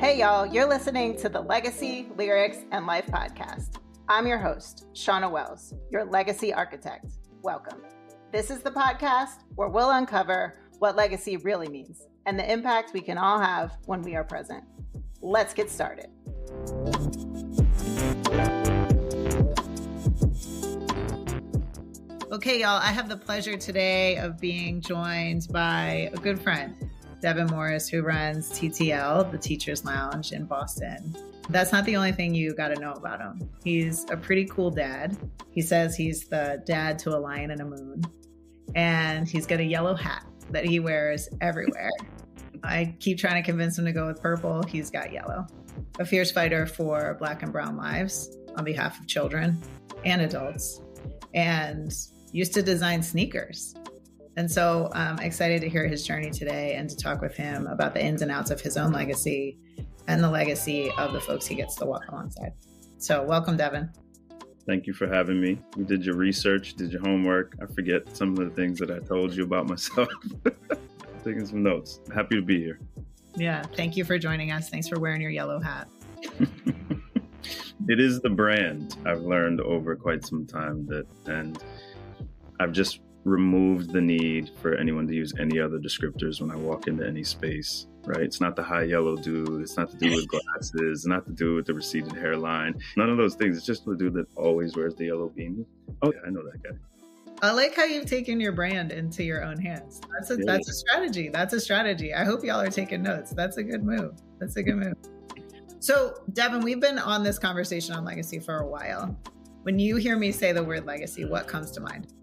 Hey y'all, you're listening to the Legacy, Lyrics, and Life podcast. I'm your host, Shawna Wells, your legacy architect. Welcome. This is the podcast where we'll uncover what legacy really means and the impact we can all have when we are present. Let's get started. Okay, y'all, I have the pleasure today of being joined by a good friend, Devin Morris, who runs TTL, the Teachers Lounge in Boston. That's not the only thing you got to know about him. He's a pretty cool dad. He says he's the dad to a lion and a moon. And he's got a yellow hat that he wears everywhere. I keep trying to convince him to go with purple. He's got yellow. A fierce fighter for Black and brown lives on behalf of children and adults. And used to design sneakers. And so I'm excited to hear his journey today and to talk with him about the ins and outs of his own legacy and the legacy of the folks he gets to walk alongside. So welcome, Devin. Thank you for having me. You did your research, did your homework. I forget some of the things that I told you about myself. Taking some notes. Happy to be here. Yeah, thank you for joining us. Thanks for wearing your yellow hat. It is the brand. I've learned over quite some time that, and I've just removed the need for anyone to use any other descriptors when I walk into any space, right? It's not the high yellow dude. It's not the dude with glasses. It's not the dude with the receded hairline. None of those things. It's just the dude that always wears the yellow beanie. Oh, yeah, I know that guy. I like how you've taken your brand into your own hands. That's a strategy. That's a strategy. I hope y'all are taking notes. That's a good move. So, Devin, we've been on this conversation on legacy for a while. When you hear me say the word legacy, what comes to mind?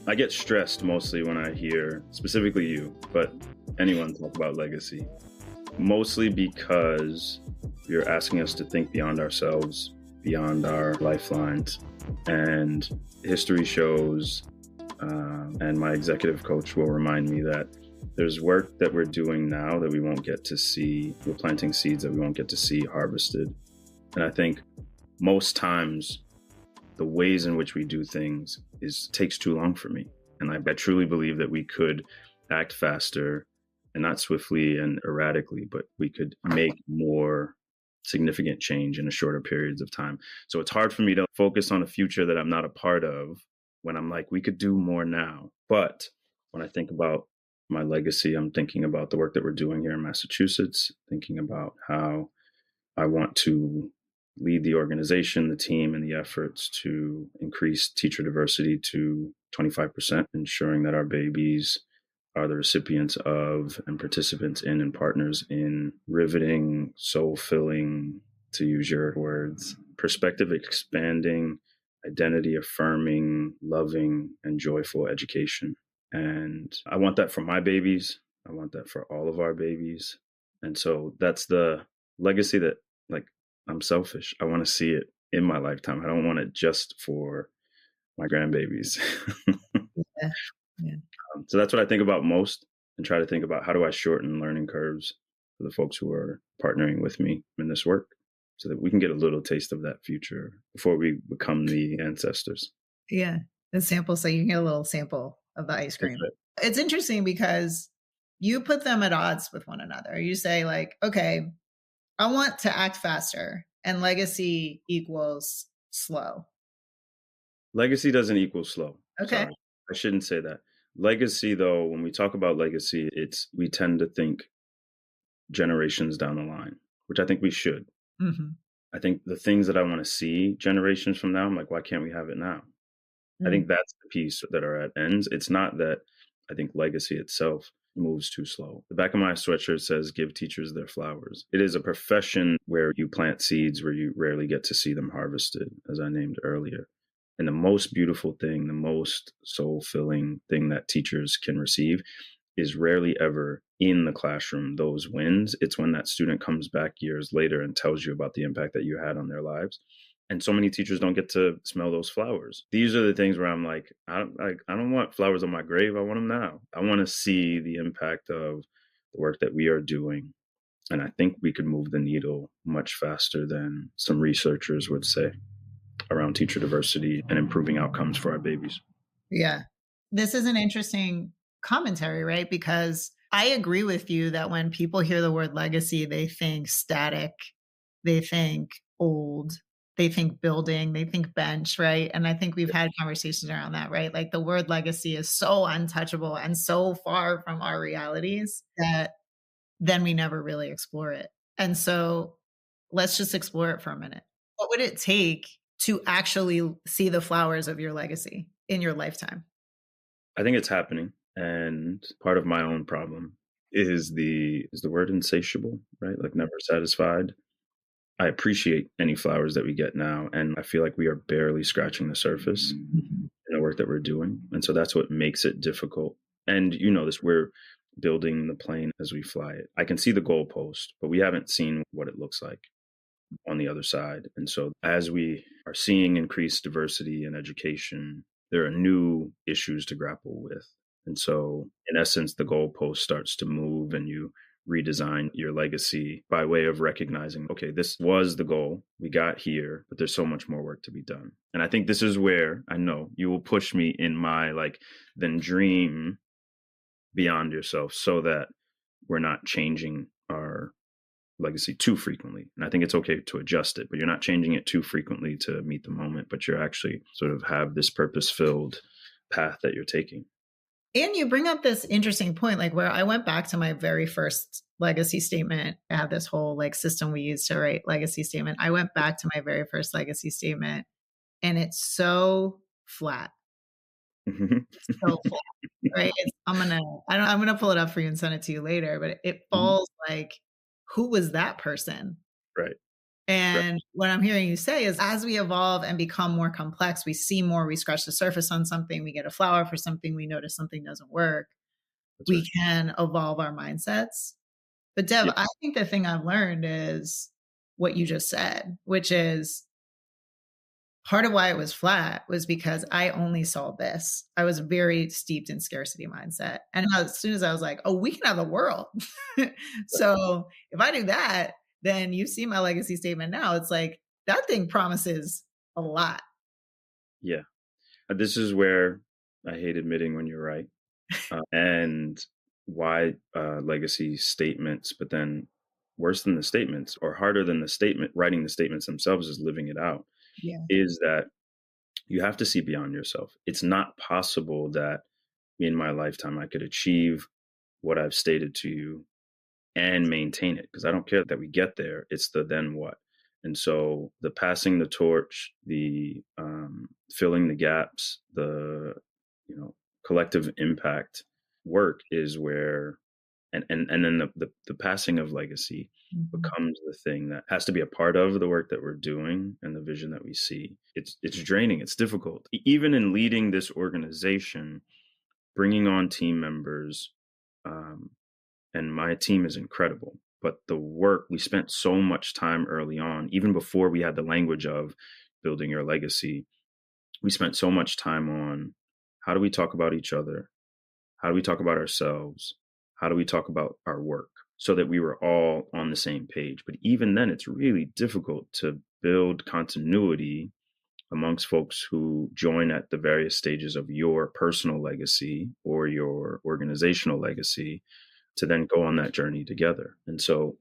I get stressed mostly when I hear, specifically you, but anyone talk about legacy. Mostly because you're asking us to think beyond ourselves, beyond our lifelines. And history shows, and my executive coach will remind me that there's work that we're doing now that we won't get to see. We're planting seeds that we won't get to see harvested. And I think most times the ways in which we do things takes too long for me. And I truly believe that we could act faster, and not swiftly and erratically, but we could make more significant change in a shorter periods of time. So it's hard for me to focus on a future that I'm not a part of when I'm like, we could do more now. But when I think about my legacy, I'm thinking about the work that we're doing here in Massachusetts, thinking about how I want to lead the organization, the team, and the efforts to increase teacher diversity to 25%, ensuring that our babies are the recipients of and participants in and partners in riveting, soul-filling, to use your words, perspective expanding, identity affirming, loving, and joyful education. And I want that for my babies. I want that for all of our babies. And so that's the legacy that, like, I'm selfish. I want to see it in my lifetime. I don't want it just for my grandbabies. Yeah. So that's what I think about most, and try to think about how do I shorten learning curves for the folks who are partnering with me in this work so that we can get a little taste of that future before we become the ancestors. Yeah. The sample, so you can get a little sample of the ice cream. It's interesting because you put them at odds with one another. You say like, okay, I want to act faster, and legacy equals slow. Legacy doesn't equal slow. Okay. Sorry. I shouldn't say that. Legacy, though, when we talk about legacy, we tend to think generations down the line, which I think we should. Mm-hmm. I think the things that I want to see generations from now, I'm like, why can't we have it now? Mm-hmm. I think that's the piece that are at ends. It's not that I think legacy itself moves too slow. The back of my sweatshirt says, give teachers their flowers. It is a profession where you plant seeds where you rarely get to see them harvested, as I named earlier. And the most beautiful thing, the most soul-filling thing that teachers can receive is rarely ever in the classroom, those wins. It's when that student comes back years later and tells you about the impact that you had on their lives. And so many teachers don't get to smell those flowers. These are the things where I'm like, I don't want flowers on my grave. I want them now. I want to see the impact of the work that we are doing. And I think we could move the needle much faster than some researchers would say around teacher diversity and improving outcomes for our babies. Yeah. This is an interesting commentary, right? Because I agree with you that when people hear the word legacy, they think static, they think old, they think building, they think bench, right? And I think we've had conversations around that, right? Like the word legacy is so untouchable and so far from our realities that then we never really explore it. And so let's just explore it for a minute. What would it take to actually see the flowers of your legacy in your lifetime? I think it's happening. And part of my own problem is the word insatiable, right? Like never satisfied. I appreciate any flowers that we get now. And I feel like we are barely scratching the surface Mhm. in the work that we're doing. And so that's what makes it difficult. And you know this, we're building the plane as we fly it. I can see the goalpost, but we haven't seen what it looks like on the other side. And so as we are seeing increased diversity in education, there are new issues to grapple with. And so in essence, the goalpost starts to move and you redesign your legacy by way of recognizing, okay, this was the goal. We got here, but there's so much more work to be done. And I think this is where I know you will push me in my like, then dream beyond yourself so that we're not changing our legacy too frequently. And I think it's okay to adjust it, but you're not changing it too frequently to meet the moment, but you're actually sort of have this purpose filled path that you're taking. And you bring up this interesting point, like where I went back to my very first legacy statement. I have this whole like system we use to write legacy statement. I went back to my very first legacy statement and it's so flat. It's so flat, right? I'm gonna pull it up for you and send it to you later, but it falls like, who was that person? Right. Right. And what I'm hearing you say is as we evolve and become more complex, we see more, we scratch the surface on something, we get a flower for something, we notice something doesn't work, That's we right. can evolve our mindsets. But Dev, Yeah. I think the thing I've learned is what you just said, which is part of why it was flat was because I only saw this. I was very steeped in scarcity mindset. And as soon as I was like, oh, we can have the world. So if I do that, then you see my legacy statement now. It's like that thing promises a lot. Yeah. This is where I hate admitting when you're right. And why legacy statements, but then worse than the statements or harder than the statement, writing the statements themselves is living it out, Yeah. is that you have to see beyond yourself. It's not possible that in my lifetime I could achieve what I've stated to you and maintain it because I don't care that we get there. It's the then what. And so the passing the torch, the filling the gaps, the collective impact work is where and then the passing of legacy Mhm. becomes the thing that has to be a part of the work that we're doing and the vision that we see. It's draining, it's difficult. Even in leading this organization, bringing on team members, um, and my team is incredible. But the work, we spent so much time early on, even before we had the language of building your legacy, we spent so much time on how do we talk about each other? How do we talk about ourselves? How do we talk about our work? So that we were all on the same page. But even then, it's really difficult to build continuity amongst folks who join at the various stages of your personal legacy or your organizational legacy to then go on that journey together. And so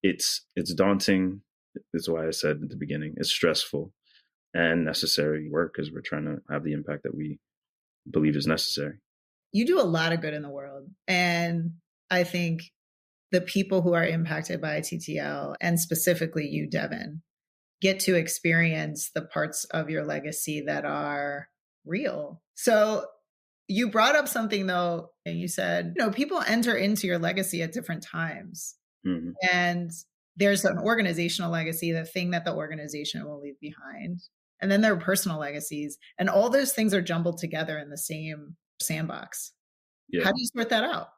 it's daunting. That's why I said at the beginning, it's stressful and necessary work because we're trying to have the impact that we believe is necessary. You do a lot of good in the world. And I think the people who are impacted by TTL, and specifically you, Devin, get to experience the parts of your legacy that are real. So you brought up something though, and you said, people enter into your legacy at different times. Hmm. And there's an organizational legacy, the thing that the organization will leave behind. And then there are personal legacies. And all those things are jumbled together in the same sandbox. Yeah. How do you sort that out?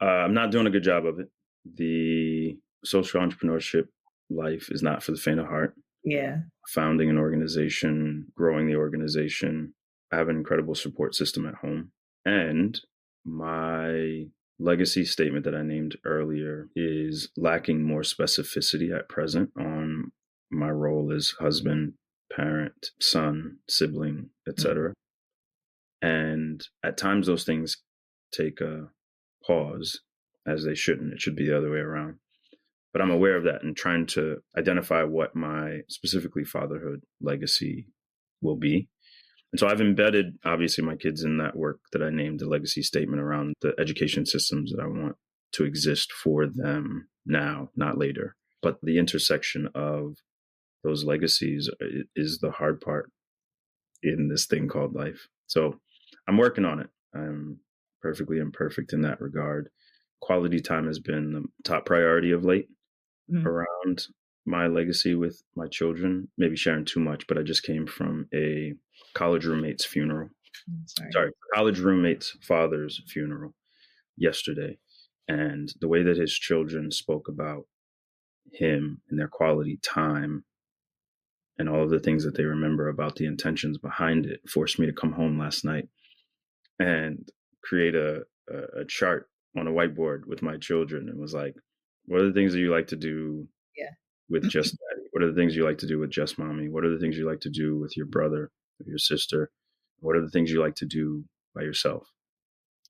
I'm not doing a good job of it. The social entrepreneurship life is not for the faint of heart. Yeah. Founding an organization, growing the organization. I have an incredible support system at home. And my legacy statement that I named earlier is lacking more specificity at present on my role as husband, parent, son, sibling, etc. And at times those things take a pause as they shouldn't. It should be the other way around. But I'm aware of that and trying to identify what my specifically fatherhood legacy will be. And so I've embedded, obviously, my kids in that work that I named the legacy statement around the education systems that I want to exist for them now, not later. But the intersection of those legacies is the hard part in this thing called life. So I'm working on it. I'm perfectly imperfect in that regard. Quality time has been the top priority of late around my legacy with my children. Maybe sharing too much, but I just came from a college roommate's funeral. College roommate's father's funeral yesterday. And the way that his children spoke about him and their quality time and all of the things that they remember about the intentions behind it forced me to come home last night and create a chart on a whiteboard with my children and was like, what are the things that you like to do with just daddy? What are the things you like to do with just mommy? What are the things you like to do with your brother, with your sister? What are the things you like to do by yourself?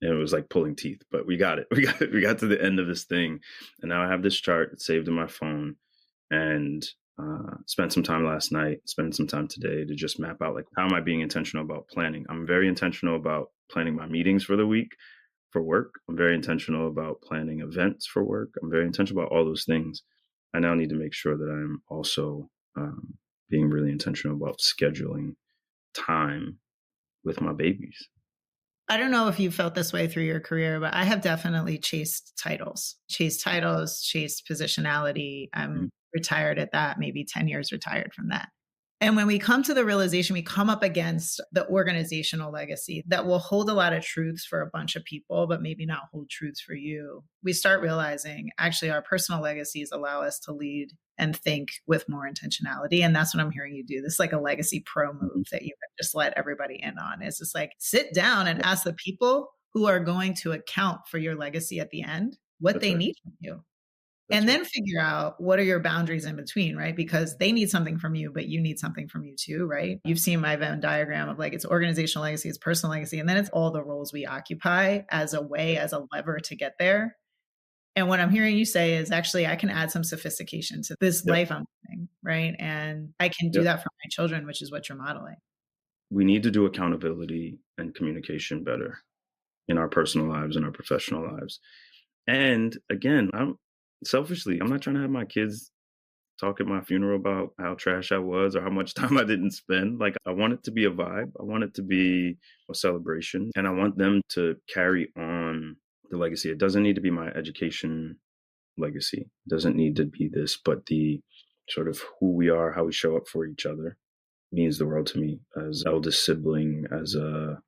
And it was like pulling teeth, but we got it. We got to the end of this thing. And now I have this chart. It's saved in my phone, and spent some time last night, spend some time today to just map out, like, how am I being intentional about planning? I'm very intentional about planning my meetings for the week for work. I'm very intentional about planning events for work. I'm very intentional about all those things. I now need to make sure that I'm also being really intentional about scheduling time with my babies. I don't know if you felt this way through your career, but I have definitely chased titles, chased positionality. I'm retired at that, maybe 10 years retired from that. And when we come to the realization, we come up against the organizational legacy that will hold a lot of truths for a bunch of people, but maybe not hold truths for you. We start realizing actually our personal legacies allow us to lead and think with more intentionality. And that's what I'm hearing you do. This is like a legacy pro move that you just let everybody in on. It's just like, sit down and ask the people who are going to account for your legacy at the end, what they need from you. And then figure out what are your boundaries in between, right? Because they need something from you, but you need something from you too, right? You've seen my Venn diagram of like, it's organizational legacy, it's personal legacy, and then it's all the roles we occupy as a way, as a lever to get there. And what I'm hearing you say is actually, I can add some sophistication to this life I'm living, right? And I can do that for my children, which is what you're modeling. We need to do accountability and communication better in our personal lives and our professional lives. And again, I'm not trying to have my kids talk at my funeral about how trash I was or how much time I didn't spend. Like, I want it to be a vibe. I want it to be a celebration. And I want them to carry on the legacy. It doesn't need to be my education legacy. It doesn't need to be this, but the sort of who we are, how we show up for each other means the world to me as eldest sibling, as a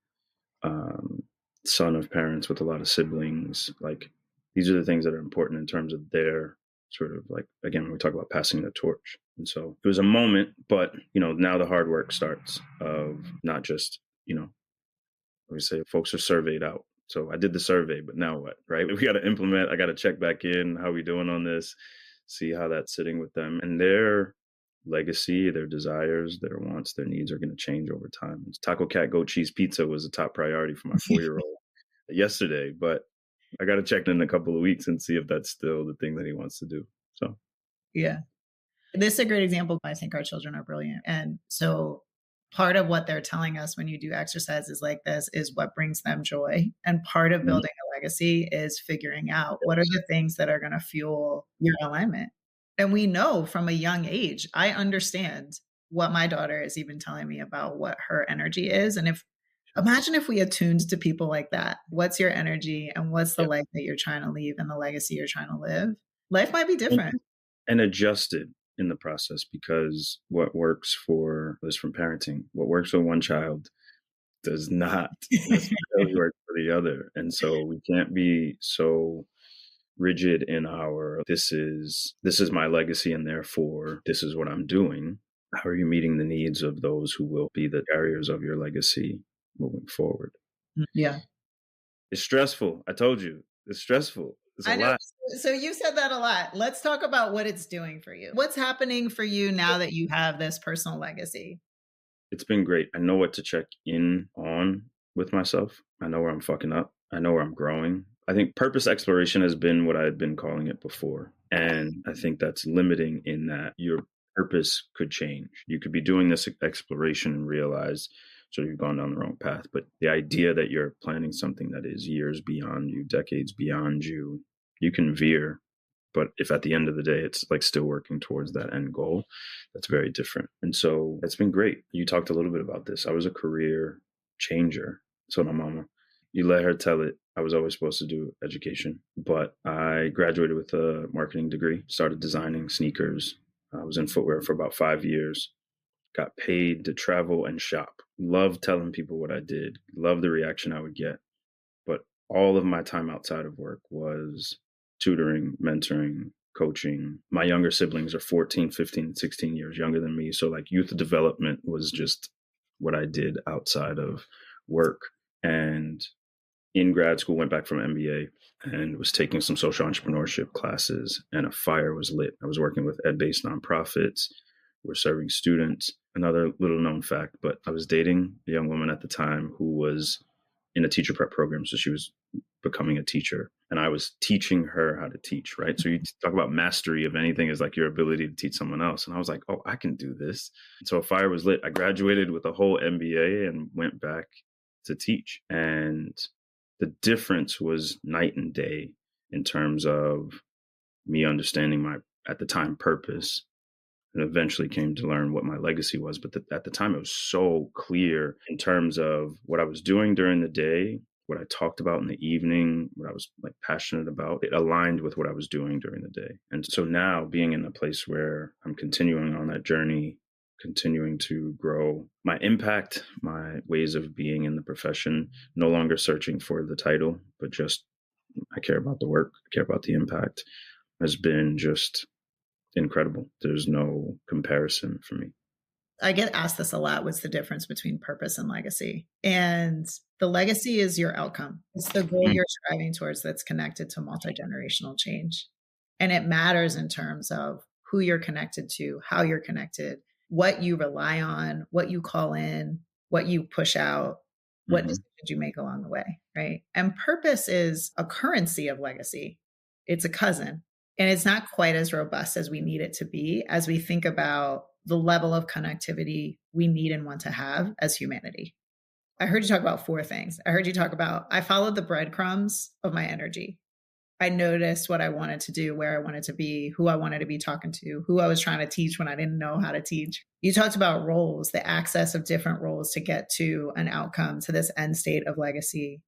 son of parents with a lot of siblings. Like, these are the things that are important in terms of their sort of, like, again, when we talk about passing the torch. And so it was a moment, but, now the hard work starts of not just, we say folks are surveyed out. So I did the survey, but now what, right? We got to implement, I got to check back in, how we doing on this, see how that's sitting with them. And their legacy, their desires, their wants, their needs are going to change over time. Taco Cat Goat Cheese Pizza was a top priority for my 4-year-old yesterday, but I got to check in a couple of weeks and see if that's still the thing that he wants to do. So, yeah, this is a great example. I think our children are brilliant. And so part of what they're telling us when you do exercises like this is what brings them joy. And part of building a legacy is figuring out what are the things that are going to fuel your alignment. And we know from a young age, I understand what my daughter is even telling me about what her energy is. And imagine if we attuned to people like that. What's your energy and what's the life that you're trying to leave and the legacy you're trying to live? Life might be different. And adjusted in the process, because what works for this from parenting, what works for one child does not necessarily work for the other. And so we can't be so rigid in our, this is my legacy and therefore this is what I'm doing. How are you meeting the needs of those who will be the carriers of your legacy moving forward? Yeah. It's stressful. I told you, it's stressful. It's a lot. So you said that a lot. Let's talk about what it's doing for you. What's happening for you now that you have this personal legacy? It's been great. I know what to check in on with myself. I know where I'm fucking up. I know where I'm growing. I think purpose exploration has been what I had been calling it before. And I think that's limiting in that your purpose could change. You could be doing this exploration and realize so you've gone down the wrong path. But the idea that you're planning something that is years beyond you, decades beyond you, you can veer. But if at the end of the day, it's like still working towards that end goal, that's very different. And so it's been great. You talked a little bit about this. I was a career changer. So my mama, you let her tell it. I was always supposed to do education, but I graduated with a marketing degree, started designing sneakers. I was in footwear for about 5 years, got paid to travel and shop. Loved telling people what I did, loved the reaction I would get. But all of my time outside of work was tutoring, mentoring, coaching. My younger siblings are 14, 15, 16 years younger than me. So like youth development was just what I did outside of work. And in grad school, went back from MBA and was taking some social entrepreneurship classes, and a fire was lit. I was working with ed-based nonprofits. We're serving students. Another little known fact, but I was dating a young woman at the time who was in a teacher prep program. So she was becoming a teacher, and I was teaching her how to teach, right? So you talk about mastery of anything is like your ability to teach someone else. And I was like, oh, I can do this. And so a fire was lit. I graduated with a whole MBA and went back to teach. And the difference was night and day in terms of me understanding my, at the time, purpose, and eventually came to learn what my legacy was. But at the time, it was so clear in terms of what I was doing during the day, what I talked about in the evening, what I was like passionate about. It aligned with what I was doing during the day. And so now being in a place where I'm continuing on that journey, continuing to grow my impact, my ways of being in the profession, no longer searching for the title, but just I care about the work, I care about the impact, has been just incredible. There's no comparison for me. I get asked this a lot. What's the difference between purpose and legacy? And the legacy is your outcome. It's the goal you're striving towards that's connected to multi-generational change. And it matters in terms of who you're connected to, how you're connected, what you rely on, what you call in, what you push out, what decisions you make along the way, right? And purpose is a currency of legacy. It's a cousin. And it's not quite as robust as we need it to be as we think about the level of connectivity we need and want to have as humanity. I heard you talk about 4 things. I heard you talk about, I followed the breadcrumbs of my energy. I noticed what I wanted to do, where I wanted to be, who I wanted to be talking to, who I was trying to teach when I didn't know how to teach. You talked about roles, the access of different roles to get to an outcome, to this end state of legacy.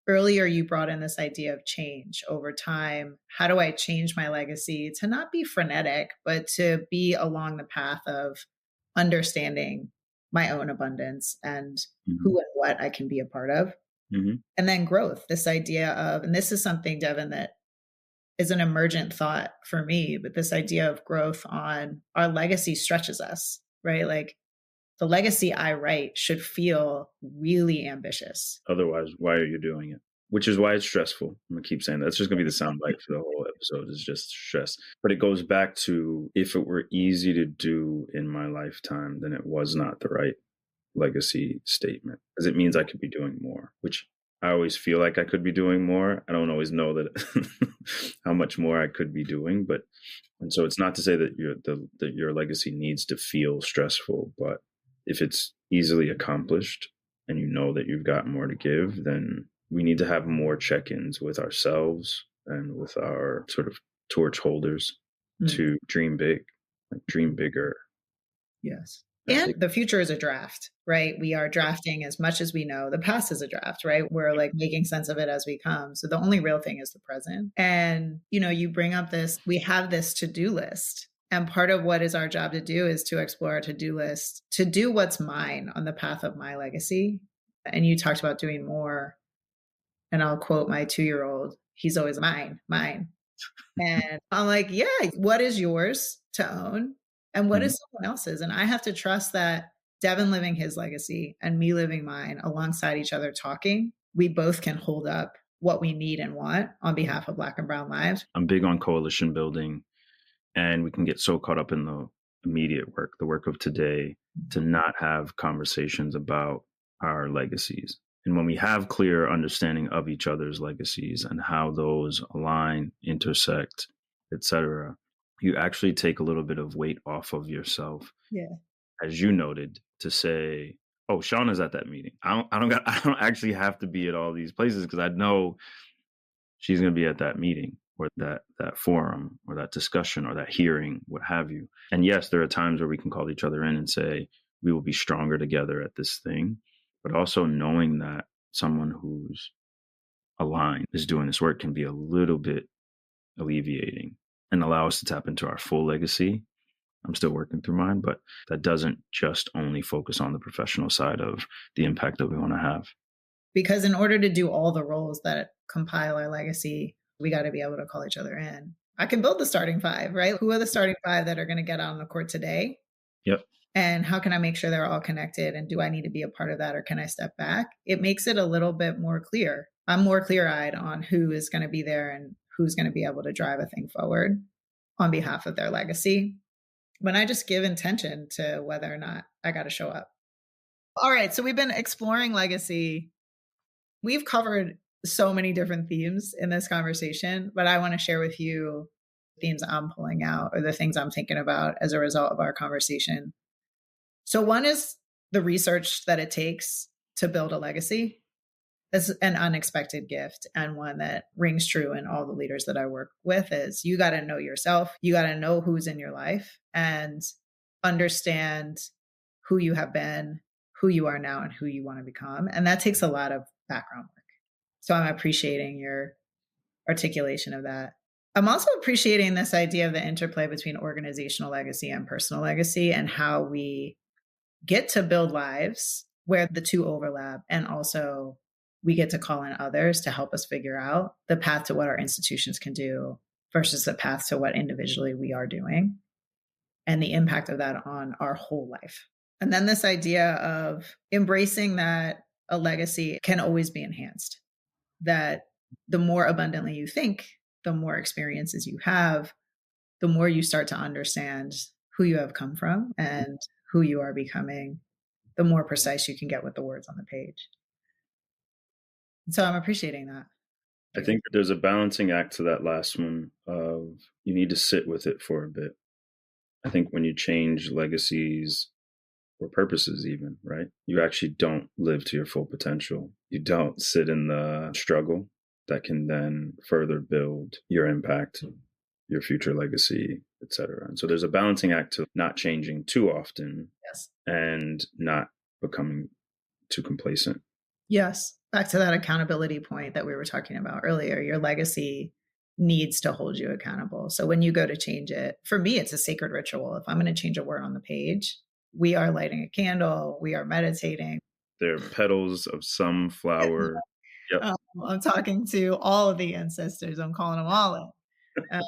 Earlier, you brought in this idea of change over time. How do I change my legacy to not be frenetic, but to be along the path of understanding my own abundance and who and what I can be a part of? And then growth, this idea of, and this is something, Devin, that is an emergent thought for me, but this idea of growth on our legacy stretches us, right? Like the legacy I write should feel really ambitious. Otherwise, why are you doing it? Which is why it's stressful. I'm going to keep saying that. It's just going to be the soundbite for the whole episode is just stress. But it goes back to if it were easy to do in my lifetime, then it was not the right legacy statement, because it means I could be doing more, which I always feel like I could be doing more. I don't always know that how much more I could be doing, but and so it's not to say that your legacy needs to feel stressful, but if it's easily accomplished and you know that you've got more to give, then we need to have more check-ins with ourselves and with our sort of torch holders to dream big, like dream bigger. Yes. And the future is a draft, right? We are drafting as much as we know. The past is a draft, right? We're like making sense of it as we come. So the only real thing is the present. And, you know, you bring up this, we have this to-do list. And part of what is our job to do is to explore our to-do list, to do what's mine on the path of my legacy. And you talked about doing more. And I'll quote my 2-year-old, he's always mine. And I'm like, yeah, what is yours to own? And what is someone else's? And I have to trust that Devin living his legacy and me living mine alongside each other talking, we both can hold up what we need and want on behalf of Black and Brown lives. I'm big on coalition building, and we can get so caught up in the immediate work, the work of today, to not have conversations about our legacies. And when we have clear understanding of each other's legacies and how those align, intersect, etc., you actually take a little bit of weight off of yourself, Yeah. as you noted, to say, "Oh, Shawna's at that meeting. I don't actually have to be at all these places because I know she's going to be at that meeting or that forum or that discussion or that hearing, what have you." And yes, there are times where we can call each other in and say, "We will be stronger together at this thing," but also knowing that someone who's aligned is doing this work can be a little bit alleviating and allow us to tap into our full legacy. I'm still working through mine, but that doesn't just only focus on the professional side of the impact that we want to have. Because in order to do all the roles that compile our legacy, we got to be able to call each other in. I can build the starting five, right? Who are the starting five that are going to get on the court today? Yep. And how can I make sure they're all connected? And do I need to be a part of that, or can I step back? It makes it a little bit more clear. I'm more clear-eyed on who is going to be there and who's going to be able to drive a thing forward on behalf of their legacy, when I just give intention to whether or not I got to show up. All right. So we've been exploring legacy. We've covered so many different themes in this conversation, but I want to share with you themes I'm pulling out or the things I'm thinking about as a result of our conversation. So one is the research that it takes to build a legacy. It's an unexpected gift, and one that rings true in all the leaders that I work with is you got to know yourself. You got to know who's in your life and understand who you have been, who you are now, and who you want to become. And that takes a lot of background work. So I'm appreciating your articulation of that. I'm also appreciating this idea of the interplay between organizational legacy and personal legacy, and how we get to build lives where the two overlap, and also we get to call in others to help us figure out the path to what our institutions can do versus the path to what individually we are doing, and the impact of that on our whole life. And then this idea of embracing that a legacy can always be enhanced, that the more abundantly you think, the more experiences you have, the more you start to understand who you have come from and who you are becoming, the more precise you can get with the words on the page. So I'm appreciating that. I think there's a balancing act to that last one of you need to sit with it for a bit. I think when you change legacies or purposes even, right? You actually don't live to your full potential. You don't sit in the struggle that can then further build your impact, your future legacy, etc. And so there's a balancing act to not changing too often. Yes. And not becoming too complacent. Yes. Back to that accountability point that we were talking about earlier. Your legacy needs to hold you accountable. So when you go to change it, for me, it's a sacred ritual. If I'm going to change a word on the page, we are lighting a candle, we are meditating. There are petals of some flower. Yep. I'm talking to all of the ancestors. I'm calling them all in.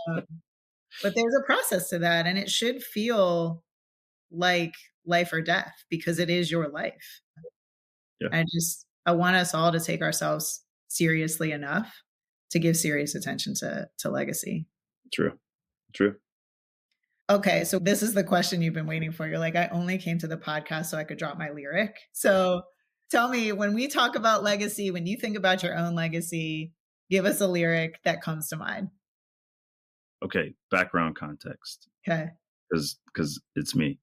But there's a process to that, and it should feel like life or death because it is your life. Yeah. I want us all to take ourselves seriously enough to give serious attention to legacy. True. Okay, so this is the question you've been waiting for. You're like, I only came to the podcast so I could drop my lyric. So tell me, when we talk about legacy, when you think about your own legacy, give us a lyric that comes to mind. Okay, background context. Okay. Because it's me.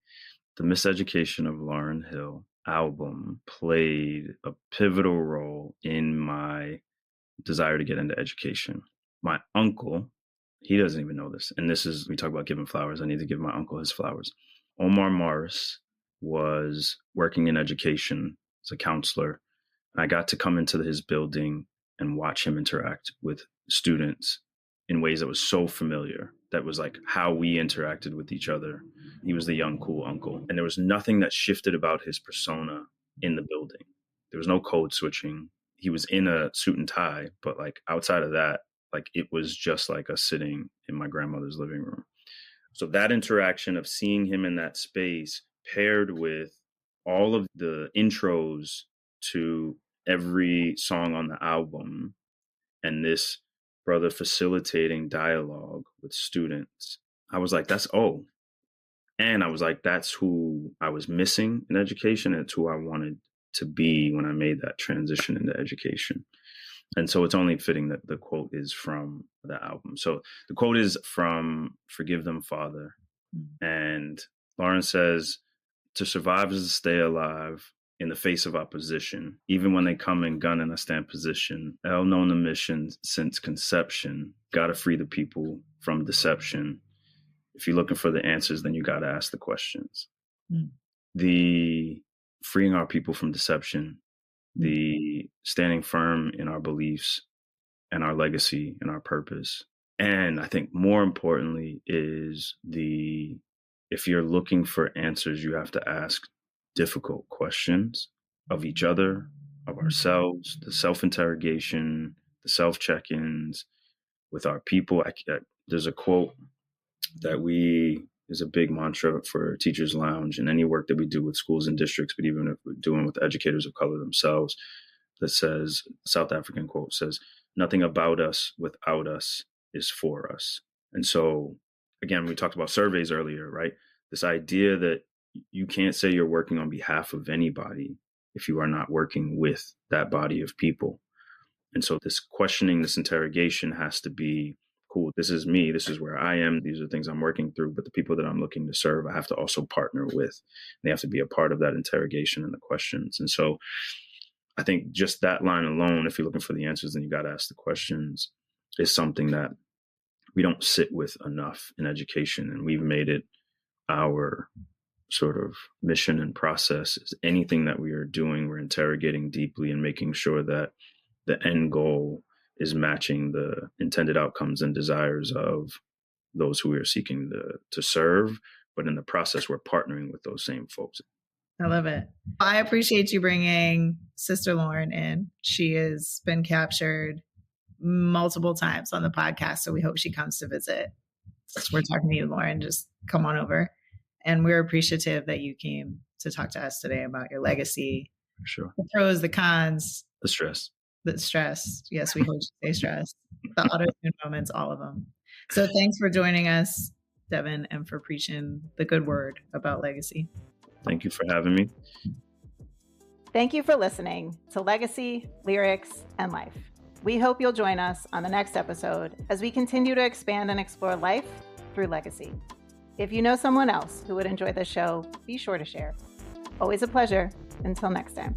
The Miseducation of Lauryn Hill album played a pivotal role in my desire to get into education. My uncle, he doesn't even know this. And this is, we talk about giving flowers. I need to give my uncle his flowers. Omar Morris was working in education as a counselor. And I got to come into his building and watch him interact with students in ways that was so familiar. That was like how we interacted with each other. He was the young, cool uncle. And there was nothing that shifted about his persona in the building. There was no code switching. He was in a suit and tie, but like outside of that, like it was just like us sitting in my grandmother's living room. So that interaction of seeing him in that space paired with all of the intros to every song on the album and this brother facilitating dialogue with students, I was like, and I was like, that's who I was missing in education, and it's who I wanted to be when I made that transition into education. And so it's only fitting that the quote is from the album. So the quote is from Forgive Them, Father. And Lauren says, to survive is to stay alive in the face of opposition, even when they come in gun in a stand position. Hell known the mission since conception. Gotta free the people from deception. If you're looking for the answers, then you gotta ask the questions. The freeing our people from deception, the standing firm in our beliefs and our legacy and our purpose. And I think more importantly is if you're looking for answers, you have to ask difficult questions of each other, of ourselves, the self-interrogation, the self-check-ins with our people. There's a quote that is a big mantra for Teachers Lounge and any work that we do with schools and districts, but even if we're doing with educators of color themselves, that says, South African quote says, nothing about us without us is for us. And so, again, we talked about surveys earlier, right? This idea that you can't say you're working on behalf of anybody if you are not working with that body of people. And so this questioning, this interrogation has to be, cool, this is me, this is where I am, these are things I'm working through, but the people that I'm looking to serve, I have to also partner with. They have to be a part of that interrogation and the questions. And so I think just that line alone, if you're looking for the answers, then you got to ask the questions, is something that we don't sit with enough in education. And we've made it our sort of mission and process. Is anything that we are doing, we're interrogating deeply and making sure that the end goal is matching the intended outcomes and desires of those who we are seeking to serve. But in the process, we're partnering with those same folks. I love it. I appreciate you bringing Sister Lauren in. She has been captured multiple times on the podcast, so we hope she comes to visit. We're talking to you, Lauren. Just come on over. And we're appreciative that you came to talk to us today about your legacy. For sure. The pros, the cons. The stress. The stress. Yes, we heard you say stress. The auto-tune moments, all of them. So thanks for joining us, Devin, and for preaching the good word about legacy. Thank you for having me. Thank you for listening to Legacy, Lyrics, and Life. We hope you'll join us on the next episode as we continue to expand and explore life through legacy. If you know someone else who would enjoy this show, be sure to share. Always a pleasure. Until next time.